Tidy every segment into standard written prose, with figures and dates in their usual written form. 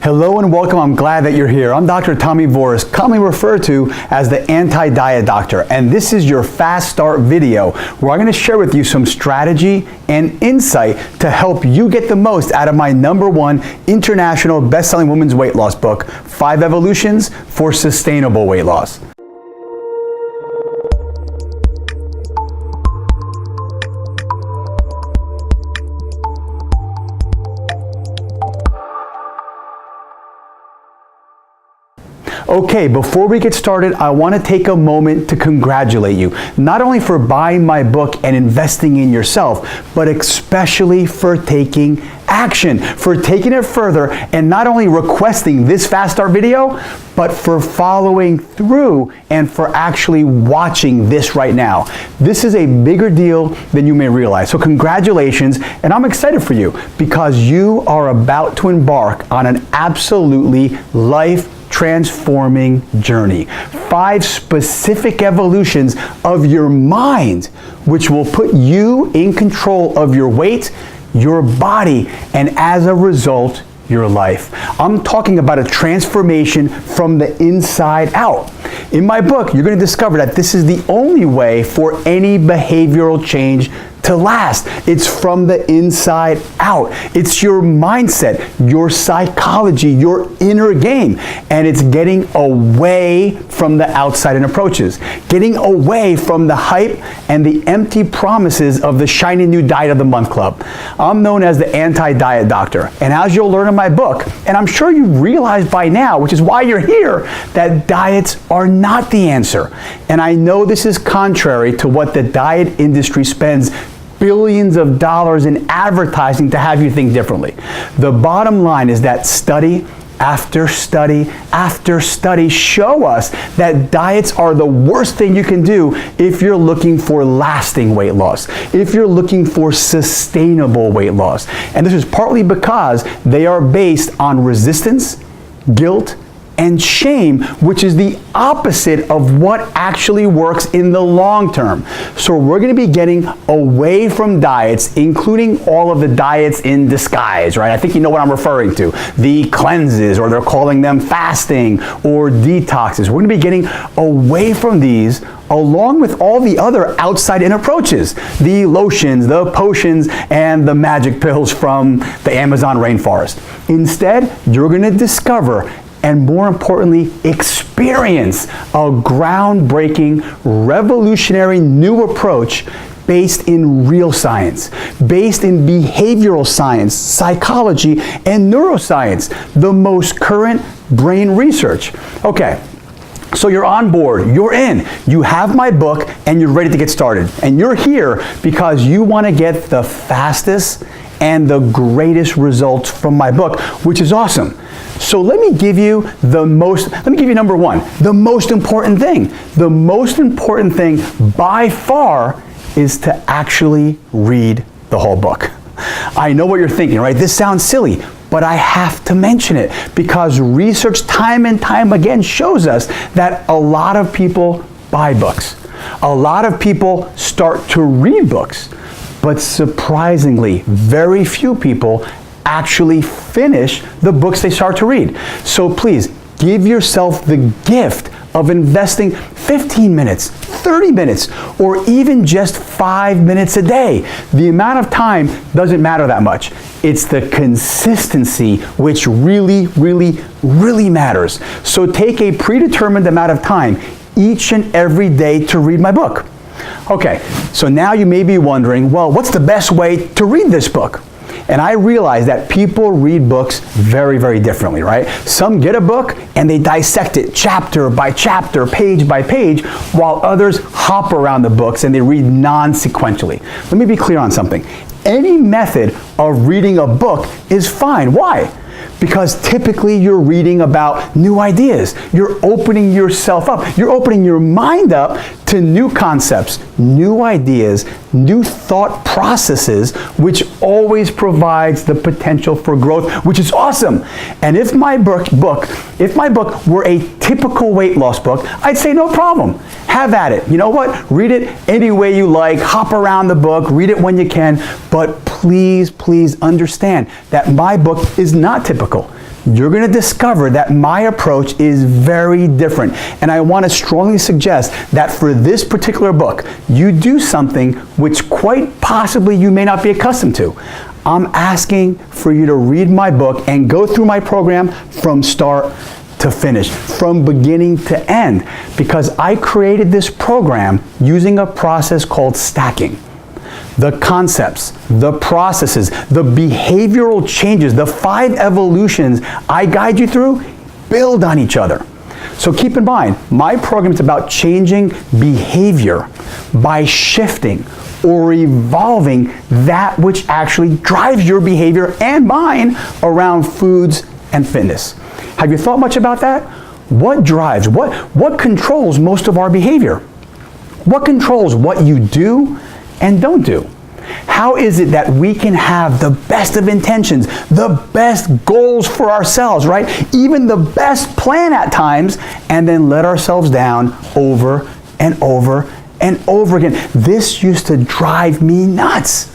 Hello and welcome. I'm glad that you're here. I'm Dr. Tommy Voris, commonly referred to as the Anti-Diet Doctor, and this is your Fast Start video where I'm going to share with you some strategy and insight to help you get the most out of my #1 international best-selling women's weight loss book, 5 Evolutions for Sustainable Weight Loss. Okay, before we get started, I want to take a moment to congratulate you, not only for buying my book and investing in yourself, but especially for taking action, for taking it further and not only requesting this Fast Start video, but for following through and for actually watching this right now. This is a bigger deal than you may realize. So congratulations, and I'm excited for you because you are about to embark on an absolutely life-transforming journey. 5 specific evolutions of your mind, which will put you in control of your weight, your body, and as a result, your life. I'm talking about a transformation from the inside out. In my book, you're going to discover that this is the only way for any behavioral change to last. It's from the inside out. It's your mindset, your psychology, your inner game, and it's getting away from the outside-in approaches, getting away from the hype and the empty promises of the shiny new diet of the month club. I'm known as the Anti-Diet Doctor, and as you'll learn in my book, and I'm sure you realize by now, which is why you're here, that diets are not the answer. And I know this is contrary to what the diet industry spends billions of dollars in advertising to have you think differently. The bottom line is that study after study after study show us that diets are the worst thing you can do if you're looking for lasting weight loss, if you're looking for sustainable weight loss. And this is partly because they are based on resistance, guilt, and shame, which is the opposite of what actually works in the long term. So we're going to be getting away from diets, including all of the diets in disguise, right? I think you know what I'm referring to. The cleanses, or they're calling them fasting or detoxes. We're going to be getting away from these along with all the other outside-in approaches, the lotions, the potions, and the magic pills from the Amazon rainforest. Instead, you're going to discover and more importantly, experience a groundbreaking, revolutionary new approach based in real science, based in behavioral science, psychology, and neuroscience, the most current brain research. Okay. So you're on board, you're in, you have my book, and you're ready to get started. And you're here because you want to get the fastest and the greatest results from my book, which is awesome. So let me give you #1, the most important thing. The most important thing by far is to actually read the whole book. I know what you're thinking, right? This sounds silly, but I have to mention it because research time and time again shows us that a lot of people buy books. A lot of people start to read books, but surprisingly, very few people actually finish the books they start to read. So please, give yourself the gift of investing 15 minutes, 30 minutes, or even just 5 minutes a day. The amount of time doesn't matter that much. It's the consistency which really, really, really matters. So take a predetermined amount of time each and every day to read my book. Okay, so now you may be wondering, well, what's the best way to read this book? And I realize that people read books very, very differently, right? Some get a book and they dissect it chapter by chapter, page by page, while others hop around the books and they read non-sequentially. Let me be clear on something. Any method of reading a book is fine. Why? Because typically you're reading about new ideas. You're opening yourself up. You're opening your mind up to new concepts, new ideas, new thought processes, which always provides the potential for growth, which is awesome. And if my book were a typical weight loss book, I'd say no problem. Have at it. You know what? Read it any way you like, hop around the book, read it when you can, but please, please understand that my book is not typical. you're going to discover that my approach is very different. And I want to strongly suggest that for this particular book, you do something which quite possibly you may not be accustomed to. I'm asking for you to read my book and go through my program from start to finish, from beginning to end, because I created this program using a process called stacking. The concepts, the processes, the behavioral changes, the 5 evolutions I guide you through build on each other. So keep in mind, my program is about changing behavior by shifting or evolving that which actually drives your behavior and mine around foods and fitness. Have you thought much about that? What drives, what controls most of our behavior? What controls what you do and don't do? How is it that we can have the best of intentions, the best goals for ourselves, right? Even the best plan at times, and then let ourselves down over and over and over again? This used to drive me nuts.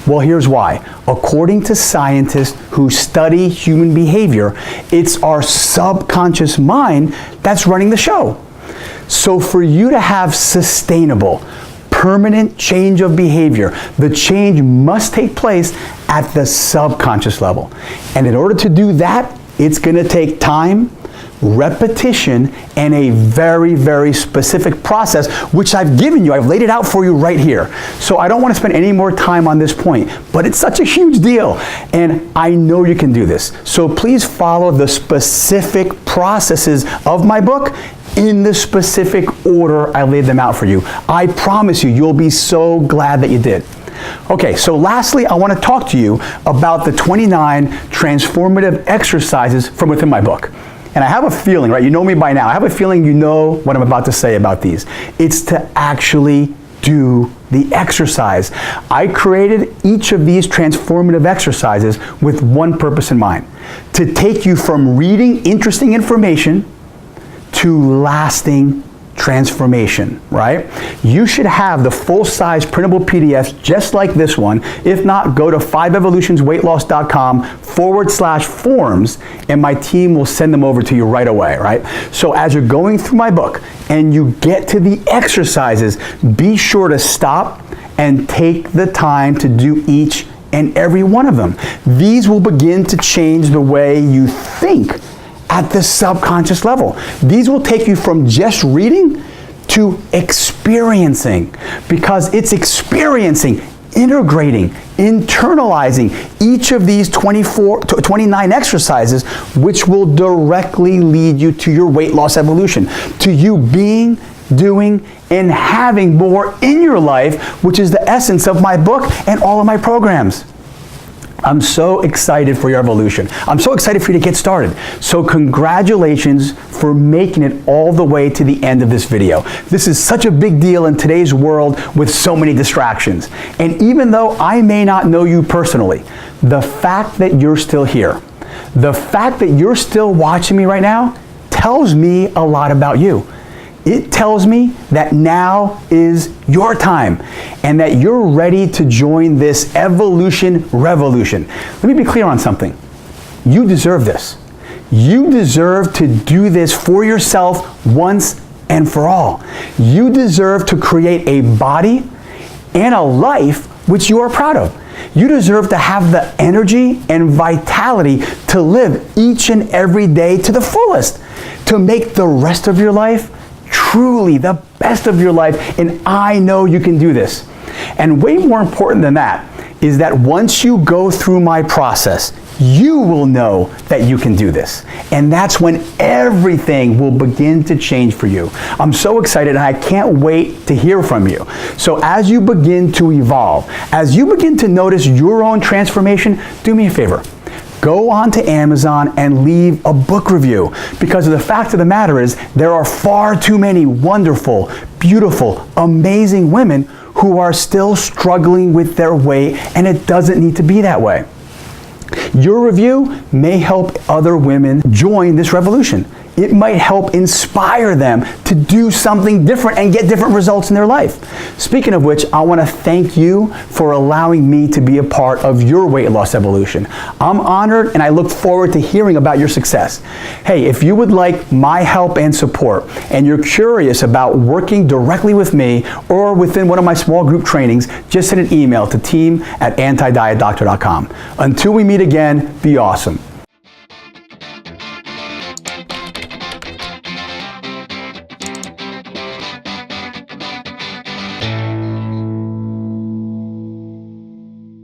Well, here's why. According to scientists who study human behavior, it's our subconscious mind that's running the show. So for you to have sustainable, permanent change of behavior, the change must take place at the subconscious level. And in order to do that, it's going to take time, repetition, and a very, very specific process, which I've given you. I've laid it out for you right here. So I don't want to spend any more time on this point, but it's such a huge deal, and I know you can do this. So please follow the specific processes of my book in the specific order I laid them out for you. I promise you, you'll be so glad that you did. Okay, so lastly, I want to talk to you about the 29 transformative exercises from within my book. And I have a feeling, right, you know me by now, I have a feeling you know what I'm about to say about these. It's to actually do the exercise. I created each of these transformative exercises with one purpose in mind: to take you from reading interesting information to lasting transformation, right? You should have the full-size printable PDFs just like this one. If not, go to 5evolutionsweightloss.com/forms and my team will send them over to you right away, right? So as you're going through my book and you get to the exercises, be sure to stop and take the time to do each and every one of them. These will begin to change the way you think at the subconscious level. These will take you from just reading to experiencing, because it's experiencing, integrating, internalizing each of these 29 exercises, which will directly lead you to your weight loss evolution, to you being, doing, and having more in your life, which is the essence of my book and all of my programs. I'm so excited for your evolution. I'm so excited for you to get started. So congratulations for making it all the way to the end of this video. This is such a big deal in today's world with so many distractions. And even though I may not know you personally, the fact that you're still here, the fact that you're still watching me right now tells me a lot about you. It tells me that now is your time and that you're ready to join this evolution revolution. Let me be clear on something. You deserve this. You deserve to do this for yourself once and for all. You deserve to create a body and a life which you are proud of. You deserve to have the energy and vitality to live each and every day to the fullest, to make the rest of your life truly the best of your life, and I know you can do this. And way more important than that is that once you go through my process, you will know that you can do this. And that's when everything will begin to change for you. I'm so excited and I can't wait to hear from you. So as you begin to evolve, as you begin to notice your own transformation, do me a favor. Go on to Amazon and leave a book review, because the fact of the matter is there are far too many wonderful, beautiful, amazing women who are still struggling with their weight, and it doesn't need to be that way. Your review may help other women join this revolution. it might help inspire them to do something different and get different results in their life. Speaking of which, I want to thank you for allowing me to be a part of your weight loss evolution. I'm honored and I look forward to hearing about your success. Hey, if you would like my help and support and you're curious about working directly with me or within one of my small group trainings, just send an email to team@antidietdoctor.com. Until we meet again, be awesome.